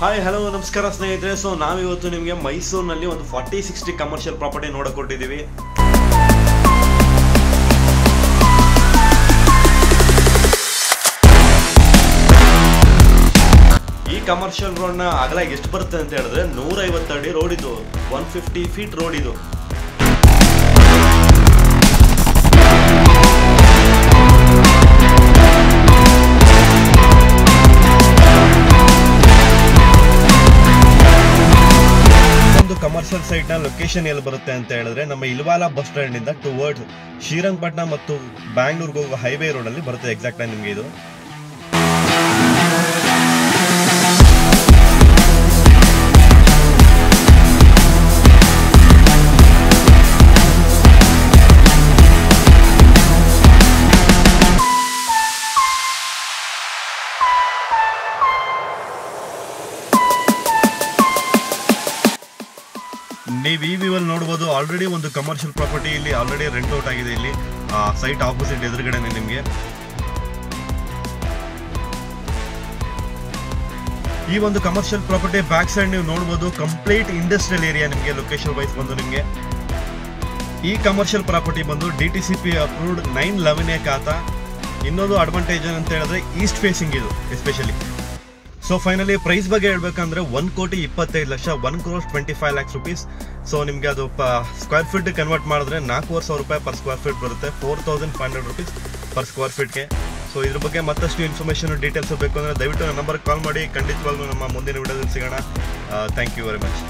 Hi hello ನಮಸ್ಕಾರ ಸ್ನೇಹಿತರೆ. So ನಾವಿವತ್ತು ನಿಮಗೆ ಮೈಸೂರಿನಲ್ಲಿ ಒಂದು 40-60 ಕಮರ್ಷಿಯಲ್ ಪ್ರಾಪರ್ಟಿ ನೋಡಕ್ ಕೊಟ್ಟಿದ್ದೀವಿ. ಈ ಕಮರ್ಷಿಯಲ್ ರೋಡ್ನ ಅಗಲ ಎಷ್ಟು ಬರುತ್ತೆ ಅಂತ ಹೇಳಿದ್ರೆ 150 ಅಡಿ ರೋಡ್ ಇದು, 150 ಫೀಟ್ ರೋಡ್ ಇದು. ಕಮರ್ಷಿಯಲ್ ಸೈಟ್ ನ ಲೊಕೇಶನ್ ಎಲ್ಲಿ ಬರುತ್ತೆ ಅಂತ ಹೇಳಿದ್ರೆ ನಮ್ಮ ಇಲ್ವಾಲ ಬಸ್ ಸ್ಟ್ಯಾಂಡ್ ಇಂದ ಟುವರ್ಡ್ಸ್ ಶ್ರೀರಂಗಪಟ್ಟಣ ಮತ್ತು ಬ್ಯಾಂಗ್ಳೂರ್ಗೆ ಹೋಗುವ ಹೈವೇ ರೋಡ್ ಅಲ್ಲಿ ಬರುತ್ತೆ. ಎಕ್ಸಾಕ್ಟ್ ಆಗಿ ನಿಮಗೆ ಇದು ನೀವು ಈ ವ್ಯೂ ಅಲ್ಲಿ ನೋಡಬಹುದು. ಆಲ್ರೆಡಿ ಒಂದು ಕಮರ್ಷಿಯಲ್ ಪ್ರಾಪರ್ಟಿ ಇಲ್ಲಿ ಆಲ್ರೆಡಿ ರೆಂಟ್ ಔಟ್ ಆಗಿದೆ. ಇಲ್ಲಿ ಸೈಟ್ ಆಪೋಸಿಟ್ ಎದುರುಗಡೆನೆ ನಿಮಗೆ ಈ ಒಂದು ಕಮರ್ಷಿಯಲ್ ಪ್ರಾಪರ್ಟಿ ಬ್ಯಾಕ್ ಸೈಡ್ ನೀವು ನೋಡಬಹುದು. ಕಂಪ್ಲೀಟ್ ಇಂಡಸ್ಟ್ರಿಯಲ್ ಏರಿಯಾ ನಿಮಗೆ ಲೊಕೇಶನ್ ವೈಸ್ ಬಂದು ನಿಮಗೆ ಈ ಕಮರ್ಷಿಯಲ್ ಪ್ರಾಪರ್ಟಿ ಬಂದು DTCP ಅಪ್ರೂವ್ಡ್ 911A ಖಾತಾ. ಇನ್ನೊಂದು ಅಡ್ವಾಂಟೇಜ್ ಅಂತ ಹೇಳಿದ್ರೆ ಈಸ್ಟ್ ಫೇಸಿಂಗ್ ಇದು ಎಸ್ಪೆಷಲಿ. ಸೊ ಫೈನಲಿ ಪ್ರೈಸ್ ಬಗ್ಗೆ ಹೇಳ್ಬೇಕಂದ್ರೆ 1,25,00,000 1,25 lakhs rupees. ಸೊ ನಿಮಗೆ ಅದು ಸ್ಕ್ವೇರ್ ಫೀಟ್ ಕನ್ವರ್ಟ್ ಮಾಡಿದ್ರೆ 4,500 ರೂಪಾಯಿ ಪರ್ ಸ್ಕ್ವೇರ್ ಫೀಟ್ ಬರುತ್ತೆ, 4,500 rupees ಪರ್ ಸ್ಕ್ವೇರ್ ಫೀಟ್ಗೆ. ಸೊ ಇದ್ರ ಬಗ್ಗೆ ಮತ್ತಷ್ಟು ಇನ್ಫಾರ್ಮೇಷನ್ ಡೀಟೇಲ್ಸ್ ಬೇಕು ಅಂದರೆ ದಯವಿಟ್ಟು ನನ್ನ ನಂಬರ್ಗೆ ಕಾಲ್ ಮಾಡಿ. ಖಂಡಿತವಾಗ್ಲೂ ನಮ್ಮ ಮುಂದಿನ ವಿಡಿಯೋದಲ್ಲಿ ಸಿಗೋಣ. Thank you very much.